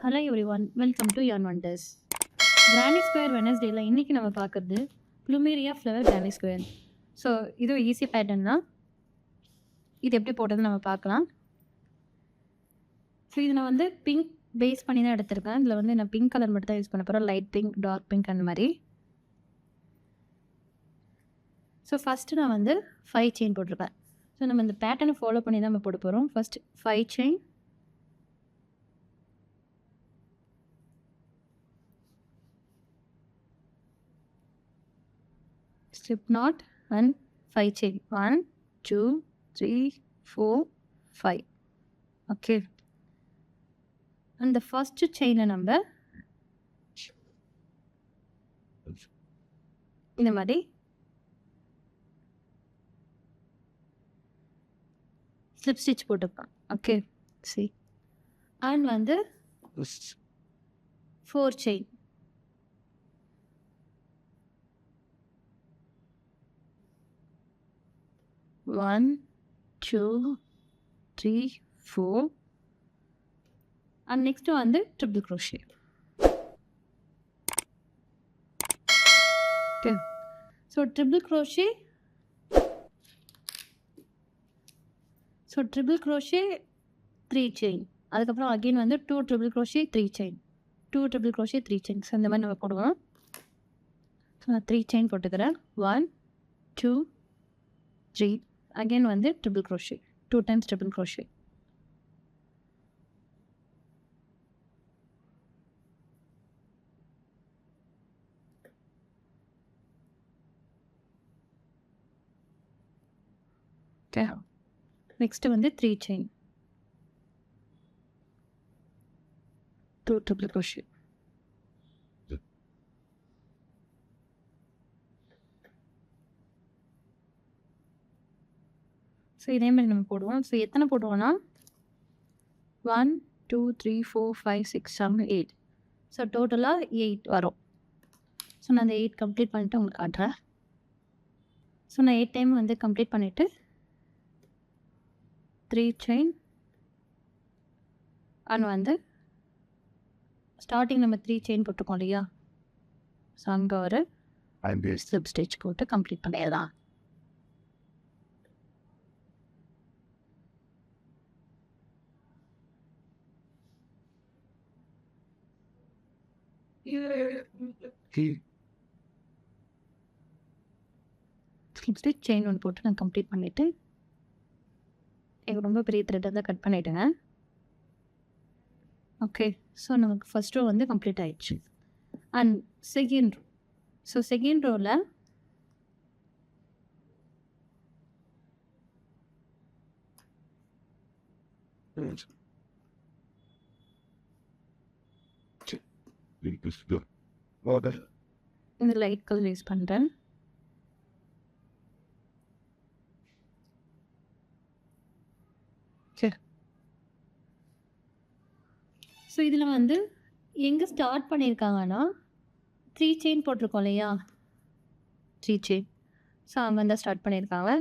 Hello everyone, welcome to யான் wonders. Granny square வெனஸ்டேல இன்னைக்கு நம்ம பார்க்குறது plumeria flower granny square. So இது ஒரு ஈஸி பேட்டர்ன் தான். இது எப்படி போட்டதுன்னு நம்ம பார்க்கலாம். ஸோ இது நான் வந்து பிங்க் பேஸ் பண்ணி தான் எடுத்திருக்கேன். இதில் வந்து நான் பிங்க் கலர் மட்டும் தான் யூஸ் பண்ண போகிறேன். லைட் பிங்க், டார்க் பிங்க் அந்த மாதிரி. ஸோ ஃபஸ்ட்டு நான் வந்து 5 செயின் போட்டிருக்கேன். ஸோ நம்ம இந்த பேட்டர்னை ஃபாலோ பண்ணி தான் நம்ம போட போகிறோம். First 5 chain, slip knot and 5 chain. 1 2 3 4 5. Okay, and the first chain number இந்த மாதிரி slip stitch போட்டுப்போம். Okay, see, and வந்து 4 chain. One, two, three, four, and next வந்து triple crochet. Okay, so triple crochet, so triple crochet 3 chain. அதுக்கப்புறம் again வந்து 2 triple crochet 3 chain, 2 triple crochet 3 chain. So இந்த மாதிரி நம்ம போடுவோம். ஸோ நான் 3 chain போட்டுக்கிறேன். 1 2 3, again வந்து triple crochet, 2 times triple crochet. Okay, next வந்து 3 chain, 2 triple crochet. ஸோ இதே மாதிரி நம்ம போடுவோம். ஸோ எத்தனை போடுவோம்னா 1 2 3 4 5 6 7 8. ஸோ டோட்டலாக 8 வரும். ஸோ நான் அந்த 8 கம்ப்ளீட் பண்ணிவிட்டு உங்களுக்கு காட்டுறேன். ஸோ நான் 8 டைம் வந்து கம்ப்ளீட் பண்ணிவிட்டு 3 செயின் அண்ட் வந்து ஸ்டார்டிங் நம்ம 3 செயின் போட்டிருக்கோம் இல்லையா, ஸோ அங்கே ஒரு ஸ்லிப் ஸ்டிச் போட்டு கம்ப்ளீட் பண்ணிடலாம். ஸ்லிப் ஸ்டிச் செயின் ஒன்று போட்டு நான் கம்ப்ளீட் பண்ணிவிட்டு எனக்கு ரொம்ப பெரிய த்ரெட்டை தான் கட் பண்ணிட்டேங்க. ஓகே, ஸோ நமக்கு ஃபஸ்ட் ரோ வந்து கம்ப்ளீட் ஆயிடுச்சு. And second row, so second ரோவில் இந்த லைட் கலர் யூஸ் பண்ணுறேன். சரி, ஸோ இதில் வந்து எங்கே ஸ்டார்ட் பண்ணியிருக்காங்கன்னா 3 செயின் போட்டிருக்கோம் இல்லையா, 3 செயின். ஸோ அங்கே தான் ஸ்டார்ட் பண்ணியிருக்காங்க.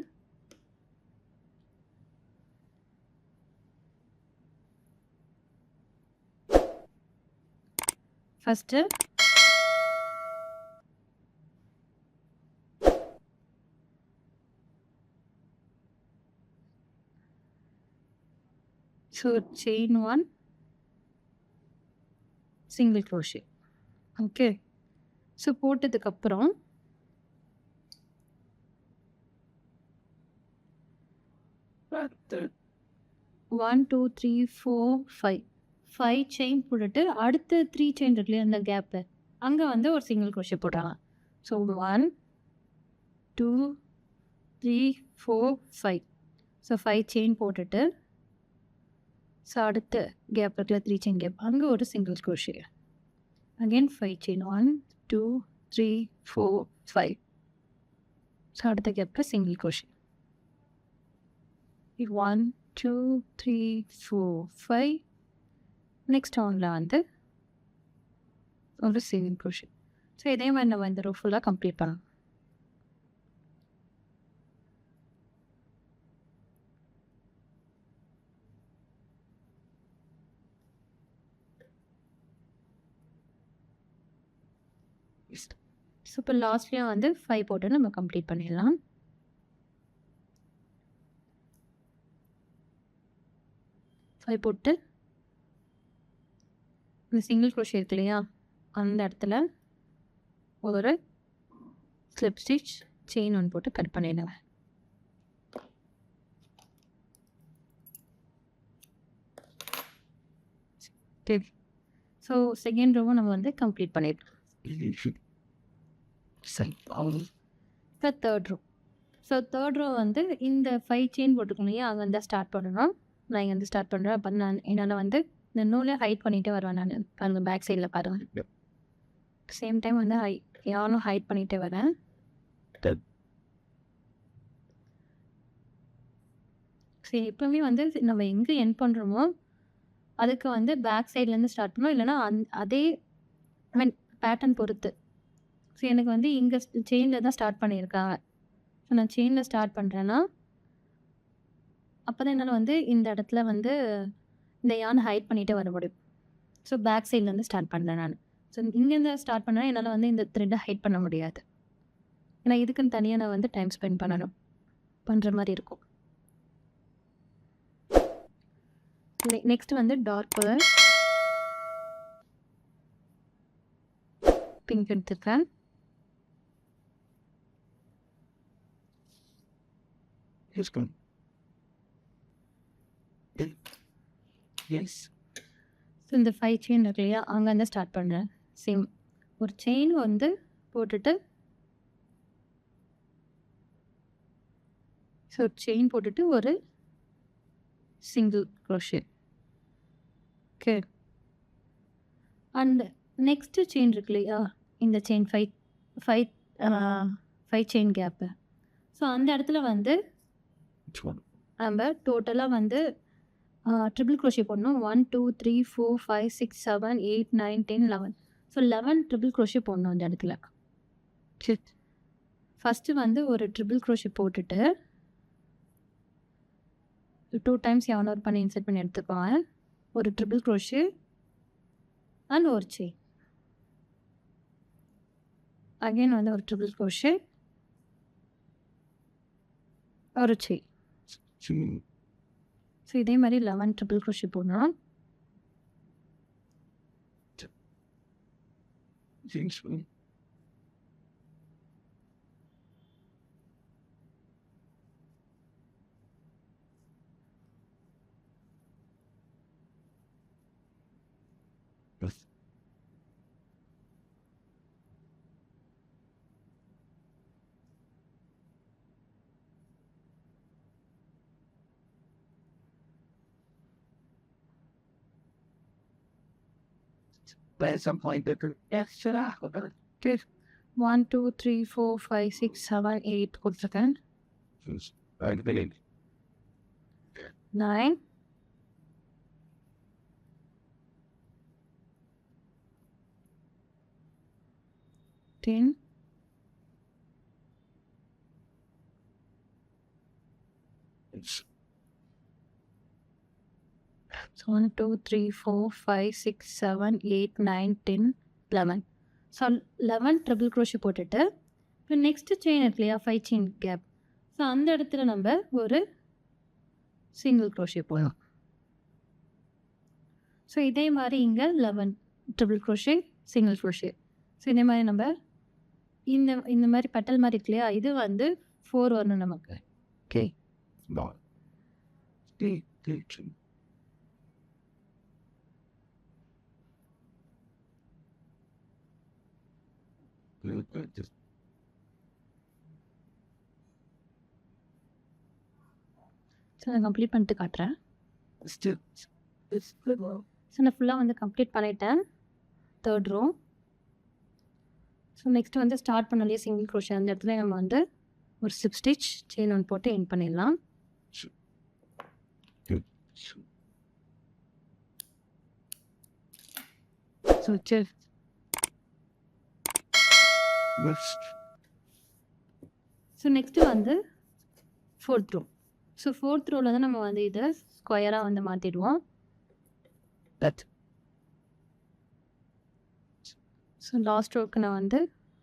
First so chain 1 single crochet. Okay, so போட்டதுக்கப்புறம் 1 2 3 4 5 செயின் போட்டுட்டு அடுத்த 3 செயின் இருக்கு இல்லையா, அந்த கேப்பு அங்கே வந்து ஒரு சிங்கிள் crochet போட்டாங்க. ஸோ 1 2 3 4 5. ஸோ 5 செயின் போட்டுட்டு ஸோ அடுத்த கேப் இருக்குல்ல 3 செயின் கேப், அங்கே ஒரு single crochet. Again 5 chain 1 2 3 4 5. So அடுத்த கேப்பில் சிங்கிள் crochet. 1 2 3 4 5. நெக்ஸ்ட் ஒன்றில் வந்து ஒரு சிங்கிள் crochet. ஸோ இதே மாதிரி நம்ம இந்த ரோ ஃபுல்லாக கம்ப்ளீட் பண்ணலாம். ஸோ இப்போ லாஸ்ட்லேயும் வந்து 5 போட்டு நம்ம கம்ப்ளீட் பண்ணிடலாம். ஃபைவ் போட்டு இந்த சிங்கிள் க்ரோஷே இருக்கு இல்லையா, அந்த இடத்துல ஒரு ஸ்லிப் ஸ்டிச் செயின் ஒன்று போட்டு கட் பண்ணிடுவேன். ஸோ செகண்ட் ரோவும் நம்ம வந்து கம்ப்ளீட் பண்ணிடலாம். இப்போ third row. So third row வந்து இந்த 5 செயின் போட்டுக்கணும் இல்லையா, அங்கே வந்து ஸ்டார்ட் பண்ணணும். நான் இங்கே வந்து ஸ்டார்ட் பண்ணுறேன். அப்போ நான் என்னால் வந்து இந்த நூலை ஹைட் பண்ணிகிட்டே வருவேன். நான் பாருங்கள், பேக் சைடில் பாருங்கள். சேம் டைம் வந்து யாரும் ஹைட் பண்ணிகிட்டே வரேன். சரி, எப்பவுமே வந்து நம்ம எங்கே எண்ட் பண்ணுறோமோ அதுக்கு வந்து பேக் சைட்லேருந்து ஸ்டார்ட் பண்ணோம், இல்லைனா அதே பேட்டர்ன் பொறுத்து. ஸோ எனக்கு வந்து இங்கே செயினில் தான் ஸ்டார்ட் பண்ணியிருக்காங்க. ஸோ நான் செயினில் ஸ்டார்ட் பண்ணுறேன்னா அப்போ தான் என்னால் வந்து இந்த இடத்துல வந்து இந்த யானை ஹைட் பண்ணிகிட்டே வர முடியும். ஸோ பேக் சைட்லேருந்து ஸ்டார்ட் பண்ணுறேன் நான். ஸோ இங்கேருந்து ஸ்டார்ட் பண்ணால் என்னால் வந்து இந்த த்ரெட்டை ஹைட் பண்ண முடியாது. ஏன்னா இதுக்குன்னு தனியாக நான் வந்து டைம் ஸ்பெண்ட் பண்ணுற மாதிரி இருக்கும். நெக்ஸ்ட் வந்து டார்க் கலர் பிங்க் எடுத்துருக்கேன். ஸோ இந்த 5 செயின் இருக்கு இல்லையா, அங்கேருந்து ஸ்டார்ட் பண்ணுறேன். சேம் ஒரு செயின் வந்து போட்டுட்டு, ஸோ செயின் போட்டுட்டு ஒரு single crochet. Okay, and next chain இருக்கு இல்லையா, இந்த செயின் 5 செயின் கேப்பு. ஸோ அந்த இடத்துல வந்து நம்ம டோட்டலாக வந்து ட்ரிபிள் க்ரோஷே போடணும். 1 2 3 4 5 6 7 8 9 10 11. ஸோ 11 ட்ரிபிள் க்ரோஷே போடணும் அந்த இடத்துல. ஃபஸ்ட்டு வந்து ஒரு ட்ரிபிள் க்ரோஷே போட்டுட்டு 2 டைம்ஸ் எவனோர் பண்ணி இன்சர்ட் பண்ணி எடுத்துக்கோங்க. ஒரு ட்ரிபிள் க்ரோஷே அண்ட் ஒரு செயின். அகைன் வந்து ஒரு ட்ரிபிள் க்ரோஷே, ஒரு செயின். ஸோ இதே மாதிரி 11 ட்ரிபிள் க்ரோஷே போடணும். At some point, extra. 1 2 3 4 5 6 7 8 கொடுத்துருக்கேன். 9 10 1 2 3 4 5 6 7 8 9 10 11. ஸோ 11 ட்ரிபிள் க்ரோஷே போட்டுட்டு, இப்போ நெக்ஸ்ட்டு செயின் இருக்கு இல்லையா, 5 செயின் கேப். ஸோ அந்த இடத்துல நம்ம ஒரு சிங்கிள் க்ரோஷே போடலாம். ஸோ இதே மாதிரி இங்கே 11 triple crochet single crochet. So இதே மாதிரி நம்ம இந்த மாதிரி பட்டல் மாதிரி இருக்கு இல்லையா, இது வந்து 4 வரணும் நமக்கு. ஓகே, ஸோ நான் கம்ப்ளீட் பண்ணிட்டு காட்டுறேன். ஸோ நான் ஃபுல்லாக வந்து கம்ப்ளீட் பண்ணிட்டேன் தேர்ட் ரோ. ஸோ நெக்ஸ்ட்டு வந்து ஸ்டார்ட் பண்ணலையே சிங்கிள் க்ரோஷே, அந்த இடத்துல நம்ம வந்து ஒரு ஸ்லிப் ஸ்டிச் செயின் ஒன்று போட்டு எண்ட் பண்ணிடலாம். ஸோ நெக்ஸ்ட்டு வந்து ஃபோர்த் ரோ. ஸோ ஃபோர்த் ரோவில் தான் நம்ம வந்து இதை ஸ்கொயராக வந்து மாற்றிடுவோம். ஸோ லாஸ்ட் ரோக்கு நான் வந்து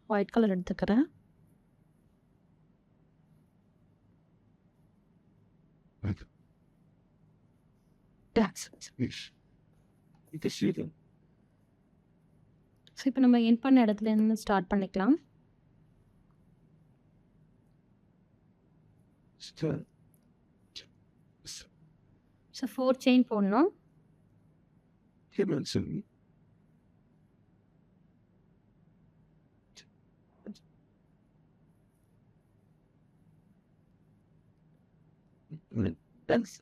ஒயிட் கலர் எடுத்துக்கிறேன். That's fish. It's a shooting. So இப்போ நம்ம என் பண்ண இடத்துல இருந்து ஸ்டார்ட் பண்ணிக்கலாம். ஸோ 4 செயின் போடணும். Himmelsen. Thanks.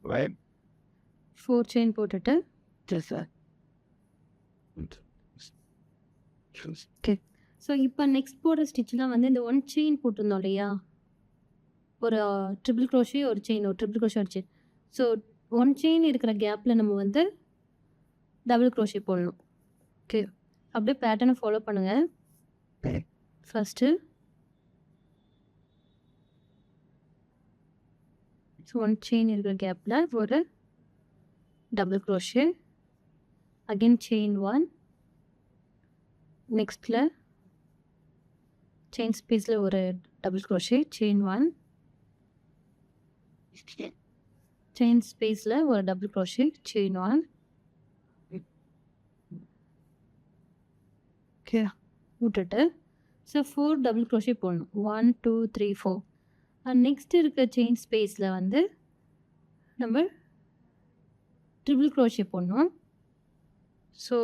Right. 4 செயின் போட்டுட்டு Just that. ஓகே. ஸோ இப்போ நெக்ஸ்ட் போடுற ஸ்டிச்சில் வந்து இந்த 1 செயின் போட்டிருந்தோம் இல்லையா, ஒரு ட்ரிபிள் க்ரோஷே ஒரு செயின், ஒரு ட்ரிபிள் க்ரோஷே ஒரு செயின். ஸோ 1 செயின் இருக்கிற கேப்பில் நம்ம வந்து டபுள் க்ரோஷே போடணும். ஓகே, அப்படியே பேட்டர்னை ஃபாலோ பண்ணுங்கள். ஃபஸ்ட்டு ஸோ 1 செயின் இருக்கிற கேப்பில் ஒரு டபுள் க்ரோஷே, அகெயின் செயின் 1, நெக்ஸ்ட்டில் செயின் ஸ்பேஸில் ஒரு டபுள் க்ரோஷே, செயின் 1, செயின் ஸ்பேஸில் ஒரு டபுள் க்ரோஷே, செயின் 1. ஓகே, விட்டுட்டு ஸோ 4 டபுள் க்ரோஷே போடணும். 1 2 3 4. நெக்ஸ்ட் இருக்க செயின் ஸ்பேஸில் வந்து நம்ம ட்ரிபிள் க்ரோஷே போடணும். So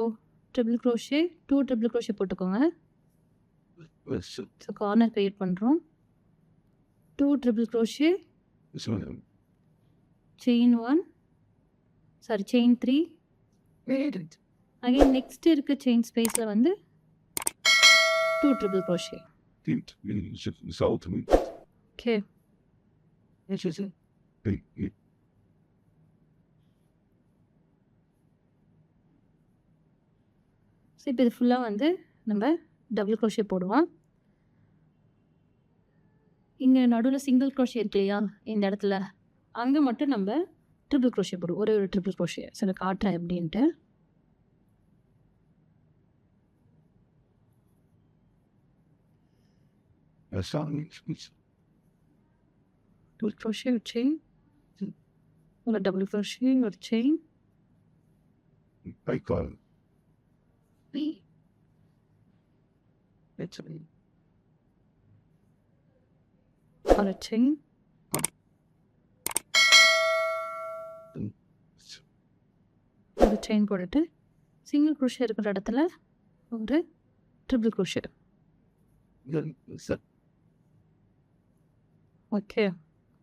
triple crochet 2 triple crochet போட்டுக்கோங்க. ஸோ கார்னர் க்ரியேட் பண்ணுறோம். 2 triple crochet, chain 1, sorry chain 3. Again next இருக்க செயின் ஸ்பேஸில் வந்து 2 ட்ரிபிள் க்ரோஷே. ஓகே, ஸோ இப்போ இது ஃபுல்லாக வந்து நம்ம டபுள் க்ரோஷே போடுவோம். இங்கே நடுவில் சிங்கிள் க்ரோஷே இருக்கு இல்லையா, இந்த இடத்துல அங்கே மட்டும் நம்ம ட்ரிபிள் க்ரோஷே போடுவோம். ஒரே ஒரு ட்ரிபிள் க்ரோஷே. சில காட்டுறேன் எப்படின்ட்டு. டபுள் க்ரோஷே ஒரு செயின், ஒரு டபுள் க்ரோஷே ஒரு செயின், ஒரு செயின், ஒரு செயின் போட்டுட்டு சிங்கிள் க்ரோஷே இருக்கிற இடத்துல ஒரு ட்ரிபிள் க்ரோஷே. ஓகே,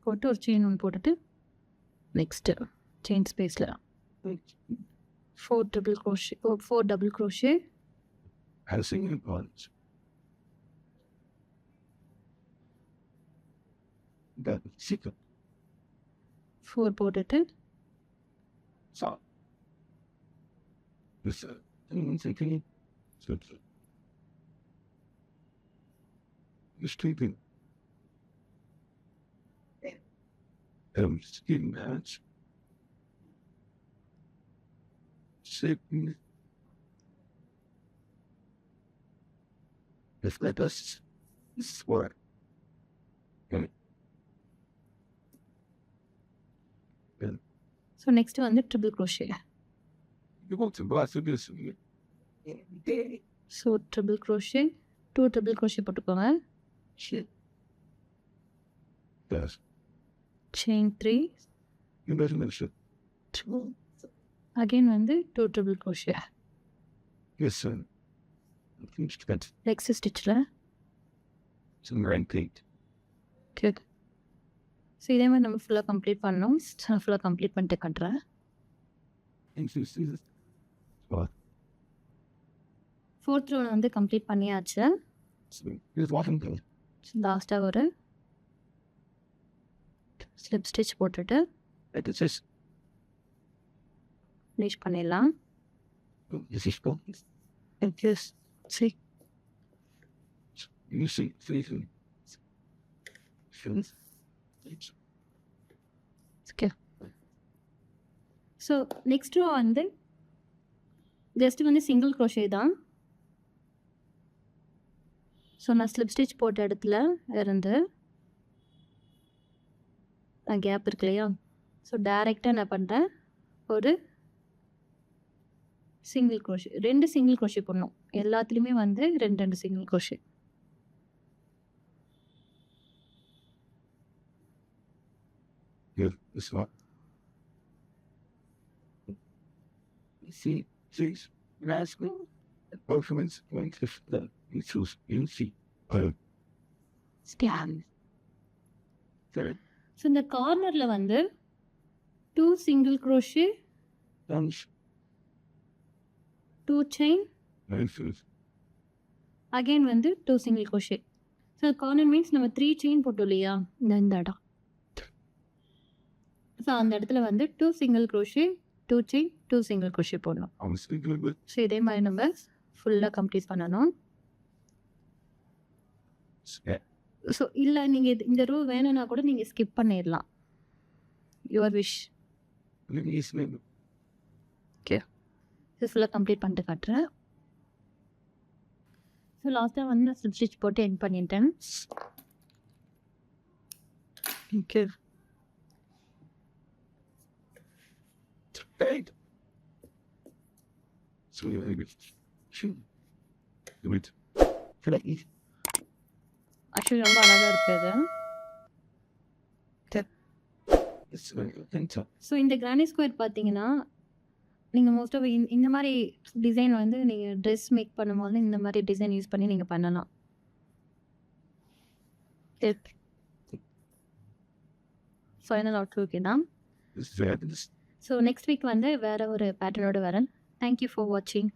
போட்டு ஒரு செயின் ஒன்று போட்டுட்டு நெக்ஸ்ட்டு செயின் ஸ்பேஸில் 4 triple crochet, 4 double crochet, Chicken. 4 போட்டுட்டு Sleeping. Skin match. Sleeping. If let us swear. So next வந்து triple crochet. You want to buy this? So triple crochet, 2 triple crochet போட்டுக்கோங்க. Shit. Yes. Chain 3, You better mention. Again வந்து 2 triple crochet. Yes, sir. Next ஸ்டிச்சில் Some red paint. Okay. So இதே மாதிரி நம்ம ஃபுல்லாக complete பண்ணோம். ஃபுல்லாக கம்ப்ளீட் பண்ணிட்டு கட்டுறேன். What? 4th row வந்து கம்ப்ளீட் பண்ணியாச்சு. Here's walking thing. லாஸ்ட்டாக ஒரு ஸ்லிப் ஸ்டிச் போட்டுட்டு It is ஃபினிஷ் பண்ணிடலாம். this is cool. Just see. You see, freezing. Feels. Okay. So next row வந்து ஜஸ்ட் வந்து சிங்கிள் crochet தான். ஸோ நான் ஸ்லிப் ஸ்டிச் போட்ட இடத்துல இருந்து கேப் இருக்கு இல்லையா, ஸோ டைரெக்டாக என்ன பண்ணுறேன், ஒரு சிங்கிள் crochet, 2 சிங்கிள் crochet பண்ணணும். எல்லாத்துலேயுமே வந்து 2 single crochet. Here, this one. See, six, last one. Performance points if the you choose, you see. Stand. Third, so இந்த கார்னரில் வந்து 2 single crochet, punch, 2 chain, nine, again வந்து 2 single crochet. So corner means நம்ம 3 chain போட்டோம் இல்லையா, இந்த இடம். So அந்த இடத்துல வந்து 2 single crochet, 2 chain, 2 single crochet போடணும். I'm speaking with ஸோ இதே மாதிரி நம்ம ஃபுல்லாக கம்ப்ளீட் பண்ணணும். step. ஸோ இல்லை நீங்கள் இந்த ரோ வேணும்னா கூட நீங்கள் ஸ்கிப் பண்ணிடலாம். Your wish. Let me explain. Okay, இது ஃபுல்லாக கம்ப்ளீட் பண்ணிட்டு காட்டுறேன். ஸோ லாஸ்ட்டாக வந்து நான் ஸ்லிப் ஸ்டிச் போட்டு எண்ட் பண்ணிட்டேன். Okay, Eight. So you have shoot. Do it. Feel like it. Actually ரொம்ப அழகாக இருக்குது. It's very good. ஸோ இந்த கிரானி ஸ்கொயர் பார்த்தீங்கன்னா நீங்கள் மோஸ்ட் ஆஃப் இந்த மாதிரி டிசைன் வந்து நீங்கள் ட்ரெஸ் மேக் பண்ணும்போது இந்த மாதிரி டிசைன் யூஸ் பண்ணி நீங்கள் பண்ணலாம். ஃபைனல் அவுட்லுக் தான். It's very good. So next week வந்து வேறு ஒரு பேட்டர்னோடு வரேன். தேங்க்யூ ஃபார் வாட்சிங்.